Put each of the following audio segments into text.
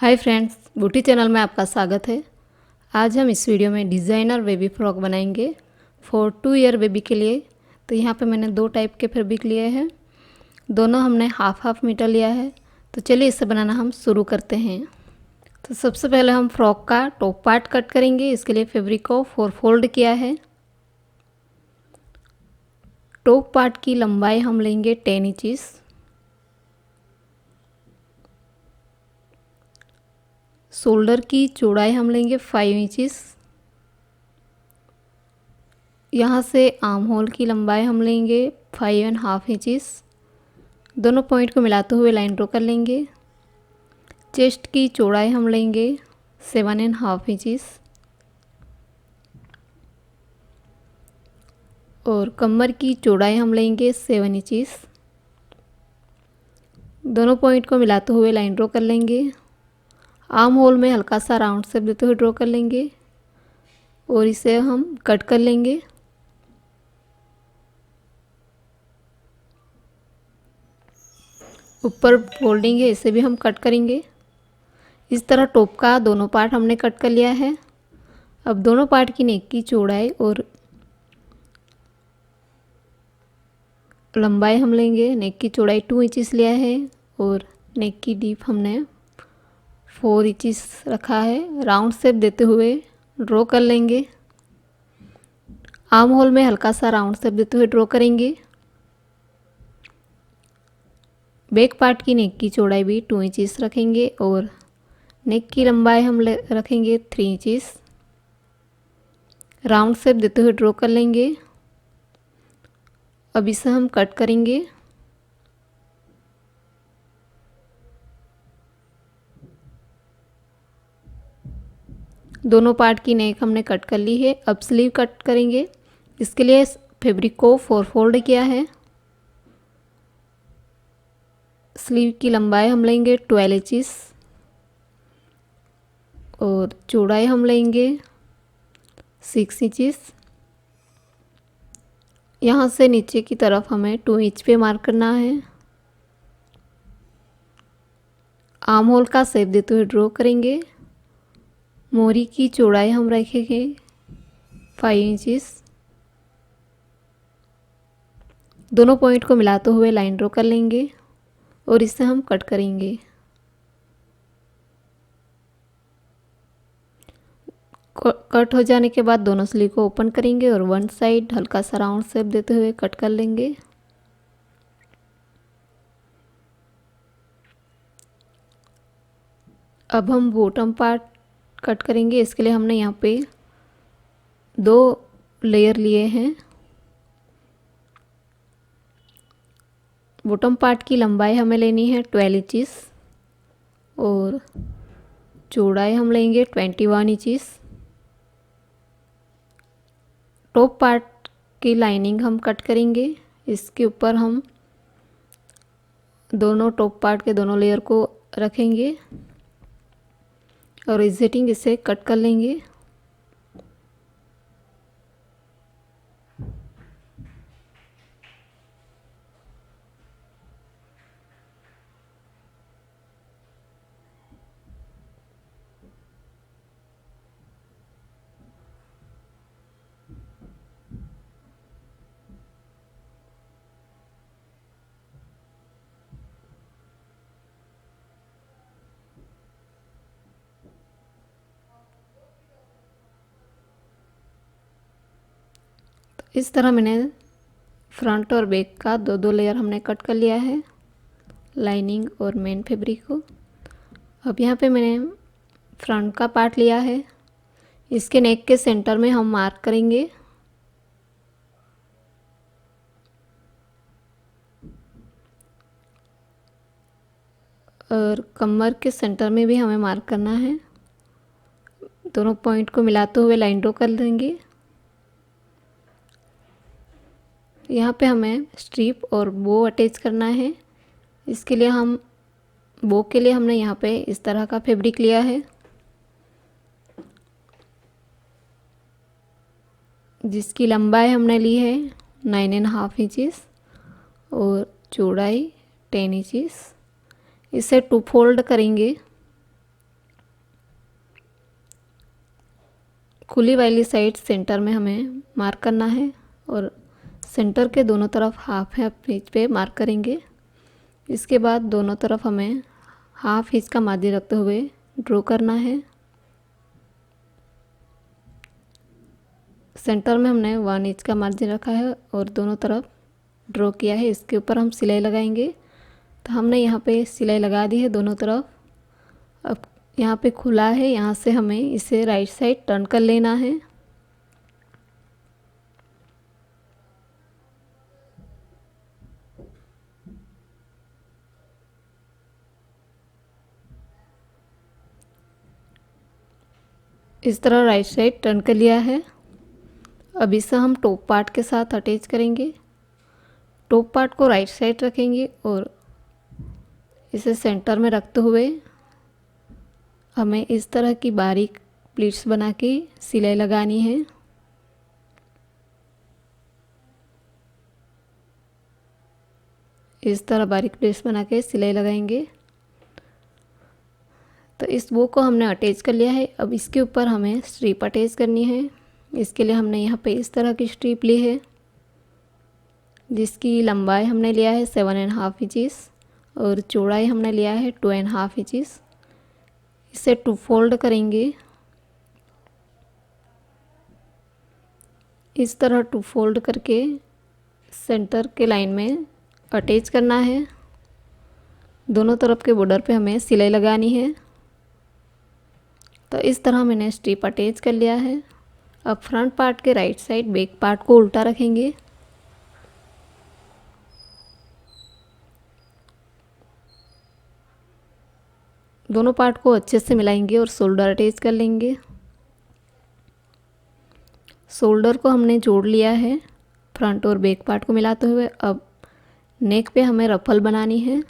Hi friends, beauty channel में आपका स्वागत है। आज हम इस वीडियो में डिज़ाइनर बेबी फ्रॉक बनाएंगे फॉर 2 ईयर बेबी के लिए। तो यहाँ पे मैंने 2 टाइप के फैब्रिक लिए हैं, दोनों हमने हाफ मीटर लिया है। तो चलिए इसे बनाना हम शुरू करते हैं। तो सबसे पहले हम फ्रॉक का टॉप पार्ट कट करेंगे। इसके लिए फैब्रिक को 4 फोल्ड किया है। टॉप पार्ट की लंबाई हम लेंगे 10 इंचेस। शोल्डर की चौड़ाई हम लेंगे 5 इंचेस। यहाँ से आर्म होल की लंबाई हम लेंगे 5.5 इंचेस। दोनों पॉइंट को मिलाते हुए लाइन ड्रॉ कर लेंगे। चेस्ट की चौड़ाई हम लेंगे 7.5 इंचेस और कमर की चौड़ाई हम लेंगे 7 इंचेस। दोनों पॉइंट को मिलाते हुए लाइन ड्रॉ कर लेंगे। आर्म होल में हल्का सा राउंड शेप देते हुए ड्रॉ कर लेंगे और इसे हम कट कर लेंगे। ऊपर फोल्डिंग है, इसे भी हम कट करेंगे। इस तरह टॉप का दोनों पार्ट हमने कट कर लिया है। अब दोनों पार्ट की नेक की चौड़ाई और लंबाई हम लेंगे। नेक की चौड़ाई 2 इंचेस लिया है और नेक की डीप हमने 4 इंचेस रखा है। राउंड शेप देते हुए ड्रॉ कर लेंगे। आर्म होल में हल्का सा राउंड शेप देते हुए ड्रॉ करेंगे। बैक पार्ट की नेक की चौड़ाई भी 2 इंचेस रखेंगे और नेक की लंबाई हम रखेंगे 3 इंचेस। राउंड शेप देते हुए ड्रॉ कर लेंगे। अब इसे हम कट करेंगे। दोनों पार्ट की नेक हमने कट कर ली है। अब स्लीव कट करेंगे। इसके लिए फैब्रिक को 4 फोल्ड किया है। स्लीव की लंबाई हम लेंगे 12 इंचेस और चौड़ाई हम लेंगे 6 इंचेस। यहाँ से नीचे की तरफ हमें 2 इंच पे मार्क करना है। आर्म होल का शेप देते हुए ड्रॉ करेंगे। मोरी की चौड़ाई हम रखेंगे 5 इंचेस। दोनों पॉइंट को मिलाते हुए लाइन ड्रॉ कर लेंगे और इसे हम कट करेंगे। कट हो जाने के बाद दोनों स्लीव को ओपन करेंगे और वन साइड हल्का सा राउंड शेप देते हुए कट कर लेंगे। अब हम बॉटम पार्ट कट करेंगे। इसके लिए हमने यहाँ पे 2 लेयर लिए हैं। बॉटम पार्ट की लंबाई हमें लेनी है 12 इंचेस और चौड़ाई हम लेंगे 21 इंचेस। टॉप पार्ट की लाइनिंग हम कट करेंगे। इसके ऊपर हम दोनों टॉप पार्ट के दोनों लेयर को रखेंगे और एग्जिटिंग इसे कट कर लेंगे। इस तरह मैंने फ्रंट और बैक का 2-2 लेयर हमने कट कर लिया है, लाइनिंग और मेन फैब्रिक को। अब यहाँ पे मैंने फ्रंट का पार्ट लिया है। इसके नेक के सेंटर में हम मार्क करेंगे और कमर के सेंटर में भी हमें मार्क करना है। दोनों पॉइंट को मिलाते हुए लाइन ड्रॉ कर लेंगे। यहाँ पे हमें स्ट्रिप और बो अटैच करना है। इसके लिए हम बो के लिए हमने यहाँ पे इस तरह का फैब्रिक लिया है जिसकी लंबाई हमने ली है 9.5 इंचेस और चौड़ाई 10 इंचेस। इसे 2 फोल्ड करेंगे। खुली वाली साइड सेंटर में हमें मार्क करना है और सेंटर के दोनों तरफ हाफ इंच पे मार्क करेंगे। इसके बाद दोनों तरफ हमें हाफ इंच का मार्जिन रखते हुए ड्रॉ करना है। सेंटर में हमने 1 इंच का मार्जिन रखा है और दोनों तरफ ड्रॉ किया है। इसके ऊपर हम सिलाई लगाएंगे। तो हमने यहाँ पे सिलाई लगा दी है दोनों तरफ। अब यहाँ पे खुला है, यहाँ से हमें इसे राइट साइड टर्न कर लेना है। इस तरह राइट साइड टर्न कर लिया है। अब इसे हम टॉप पार्ट के साथ अटैच करेंगे। टॉप पार्ट को राइट साइड रखेंगे और इसे सेंटर में रखते हुए हमें इस तरह की बारीक प्लीट्स बना के सिलाई लगानी है। इस तरह बारीक प्लीट्स बना के सिलाई लगाएंगे। तो इस बो को हमने अटैच कर लिया है। अब इसके ऊपर हमें स्ट्रिप अटैच करनी है। इसके लिए हमने यहाँ पे इस तरह की स्ट्रिप ली है जिसकी लंबाई हमने लिया है 7.5 इंचेस और चौड़ाई हमने लिया है 2.5 इंचेस। इसे 2 फोल्ड करेंगे। इस तरह 2 फोल्ड करके सेंटर के लाइन में अटैच करना है। दोनों तरफ के बॉर्डर पे हमें सिलाई लगानी है। तो इस तरह मैंने स्ट्रिप अटैच कर लिया है। अब फ्रंट पार्ट के राइट साइड बैक पार्ट को उल्टा रखेंगे। दोनों पार्ट को अच्छे से मिलाएंगे और शोल्डर अटैच कर लेंगे। शोल्डर को हमने जोड़ लिया है फ्रंट और बैक पार्ट को मिलाते हुए। अब नेक पे हमें रफल बनानी है।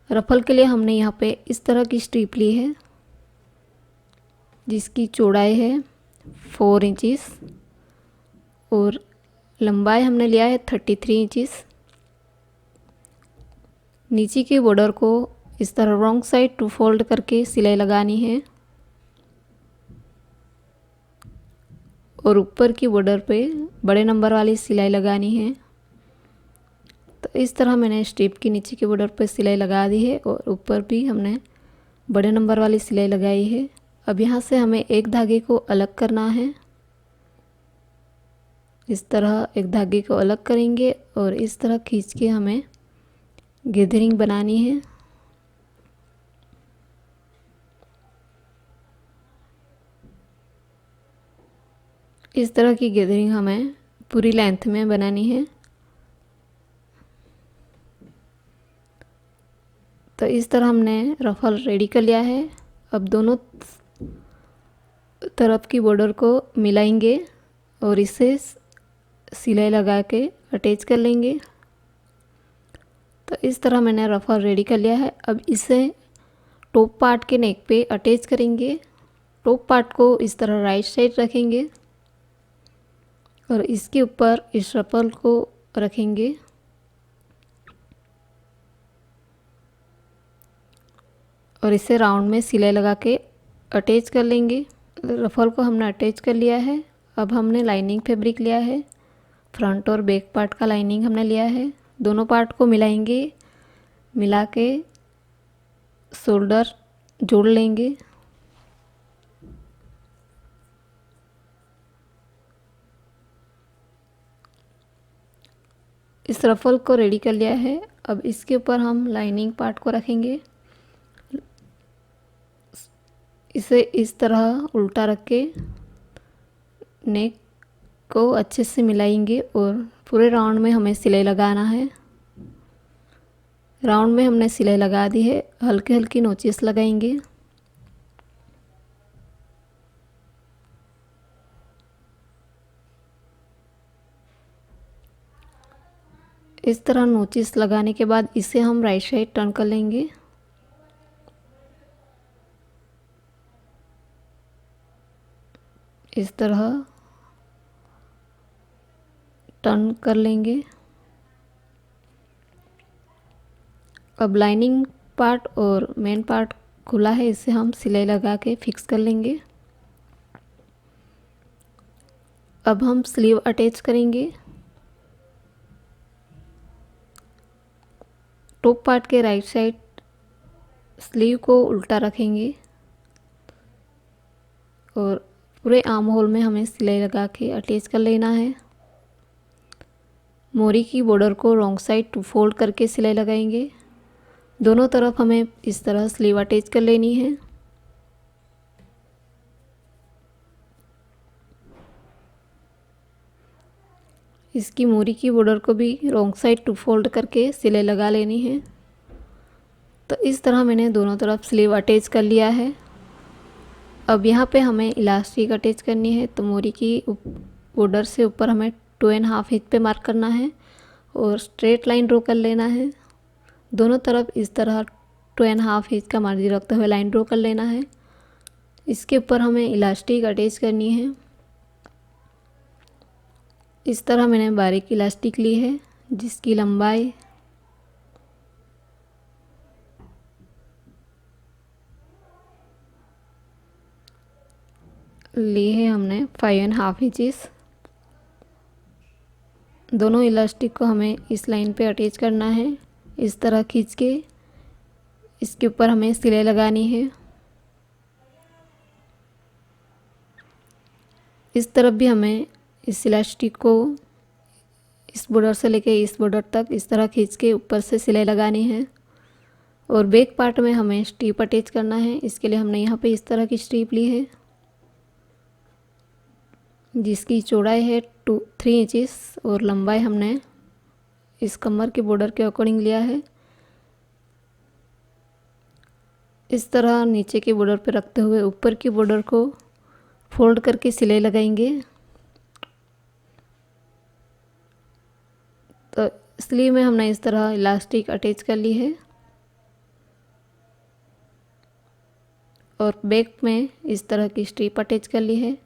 रफल के लिए हमने यहाँ पे इस तरह की स्ट्रिप ली है जिसकी चौड़ाई है 4 इंचेस और लंबाई हमने लिया है 33 इंचेस। नीचे के बॉर्डर को इस तरह रॉन्ग साइड 2 फोल्ड करके सिलाई लगानी है और ऊपर की बॉर्डर पे बड़े नंबर वाली सिलाई लगानी है। तो इस तरह मैंने स्ट्रिप की नीचे के बॉर्डर पे सिलाई लगा दी है और ऊपर भी हमने बड़े नंबर वाली सिलाई लगाई है। अब यहाँ से हमें एक धागे को अलग करना है। इस तरह एक धागे को अलग करेंगे और इस तरह खींच के हमें गैदरिंग बनानी है। इस तरह की गैदरिंग हमें पूरी लेंथ में बनानी है। तो इस तरह हमने रफल रेडी कर लिया है। अब दोनों तरफ की बॉर्डर को मिलाएंगे और इसे सिलाई लगा के अटैच कर लेंगे। तो इस तरह मैंने रफल रेडी कर लिया है। अब इसे टॉप पार्ट के नेक पे अटैच करेंगे। टॉप पार्ट को इस तरह राइट साइड रखेंगे और इसके ऊपर इस रफल को रखेंगे और इसे राउंड में सिलाई लगा के अटैच कर लेंगे। रफल को हमने अटैच कर लिया है। अब हमने लाइनिंग फैब्रिक लिया है। फ्रंट और बैक पार्ट का लाइनिंग हमने लिया है। दोनों पार्ट को मिलाएंगे, मिला के शोल्डर जोड़ लेंगे। इस रफल को रेडी कर लिया है। अब इसके ऊपर हम लाइनिंग पार्ट को रखेंगे। इसे इस तरह उल्टा रख के नेक को अच्छे से मिलाएंगे और पूरे राउंड में हमें सिलाई लगाना है। राउंड में हमने सिलाई लगा दी है। हल्की हल्की नोचेस लगाएंगे। इस तरह नोचेस लगाने के बाद इसे हम राइट साइड टर्न कर लेंगे। इस तरह टर्न कर लेंगे। अब लाइनिंग पार्ट और मेन पार्ट खुला है, इसे हम सिलाई लगा के फिक्स कर लेंगे। अब हम स्लीव अटैच करेंगे। टॉप पार्ट के राइट साइड स्लीव को उल्टा रखेंगे और पूरे आर्म होल में हमें सिलाई लगा के अटैच कर लेना है। मोरी की बॉर्डर को रॉन्ग साइड टू फोल्ड करके सिलाई लगाएंगे। दोनों तरफ हमें इस तरह स्लीव अटैच कर लेनी है। इसकी मोरी की बॉर्डर को भी रॉन्ग साइड टू फोल्ड करके सिलाई लगा लेनी है। तो इस तरह मैंने दोनों तरफ स्लीव अटैच कर लिया है। अब यहाँ पे हमें इलास्टिक अटैच करनी है, तो मोरी की बॉर्डर से ऊपर हमें 2.5 इंच पे मार्क करना है और स्ट्रेट लाइन ड्रॉ कर लेना है। दोनों तरफ इस तरह 2.5 इंच का मार्जिन रखते हुए लाइन ड्रॉ कर लेना है। इसके ऊपर हमें इलास्टिक अटैच करनी है। इस तरह मैंने बारीक इलास्टिक ली है जिसकी लंबाई ली है हमने 5.5 इंचेस। दोनों इलास्टिक को हमें इस लाइन पे अटैच करना है। इस तरह खींच के इसके ऊपर हमें सिलाई लगानी है। इस तरफ भी हमें इस इलास्टिक को इस बॉर्डर से लेके इस बॉर्डर तक इस तरह खींच के ऊपर से सिलाई लगानी है। और बैक पार्ट में हमें स्ट्रिप अटैच करना है। इसके लिए हमने यहाँ पे इस तरह की स्ट्रिप ली है जिसकी चौड़ाई है 3 इंचेस और लंबाई हमने इस कमर के बॉर्डर के अकॉर्डिंग लिया है। इस तरह नीचे के बॉर्डर पे रखते हुए ऊपर की बॉर्डर को फोल्ड करके सिलाई लगाएंगे। तो स्लीव में हमने इस तरह इलास्टिक अटैच कर ली है और बैक में इस तरह की स्ट्रिप अटैच कर ली है।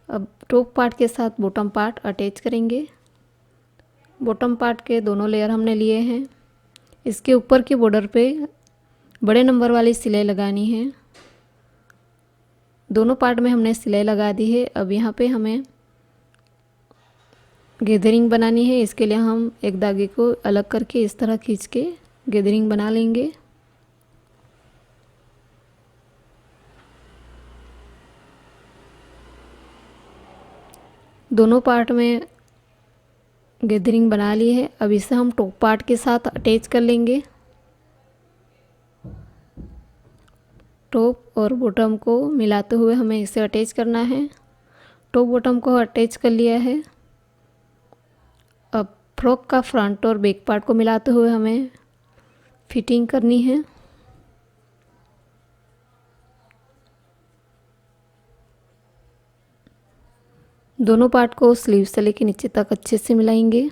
अब टॉप पार्ट के साथ बॉटम पार्ट अटैच करेंगे। बॉटम पार्ट के दोनों लेयर हमने लिए हैं। इसके ऊपर के बॉर्डर पे बड़े नंबर वाली सिलाई लगानी है। दोनों पार्ट में हमने सिलाई लगा दी है। अब यहाँ पे हमें गैदरिंग बनानी है। इसके लिए हम एक धागे को अलग करके इस तरह खींच के गैदरिंग बना लेंगे। दोनों पार्ट में गैदरिंग बना ली है। अब इसे हम टॉप पार्ट के साथ अटैच कर लेंगे। टॉप और बॉटम को मिलाते हुए हमें इसे अटैच करना है। टॉप बॉटम को अटैच कर लिया है। अब फ्रॉक का फ्रंट और बैक पार्ट को मिलाते हुए हमें फिटिंग करनी है। दोनों पार्ट को स्लीव से लेके नीचे तक अच्छे से मिलाएंगे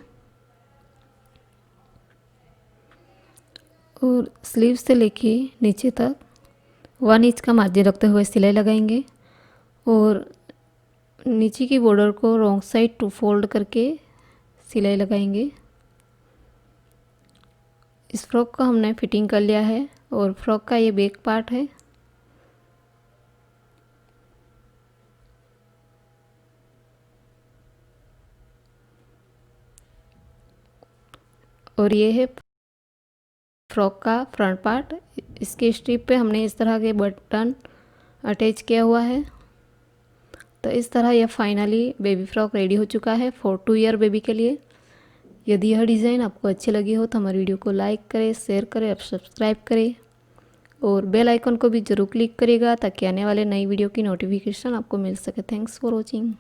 और स्लीव से लेके नीचे तक 1 इंच का मार्जिन रखते हुए सिलाई लगाएंगे और नीचे की बॉर्डर को रॉन्ग साइड टू फोल्ड करके सिलाई लगाएंगे। इस फ्रॉक को हमने फिटिंग कर लिया है और फ्रॉक का ये बैक पार्ट है। और ये है फ्रॉक का फ्रंट पार्ट। इसके स्ट्रिप पे हमने इस तरह के बटन अटैच किया हुआ है। तो इस तरह यह फाइनली बेबी फ्रॉक रेडी हो चुका है फॉर 2 ईयर बेबी के लिए। यदि यह डिज़ाइन आपको अच्छी लगी हो तो हमारे वीडियो को लाइक करें, शेयर करें, अब सब्सक्राइब करें और बेल आइकन को भी ज़रूर क्लिक करेगा ताकि आने वाले नई वीडियो की नोटिफिकेशन आपको मिल सके। Thanks for watching.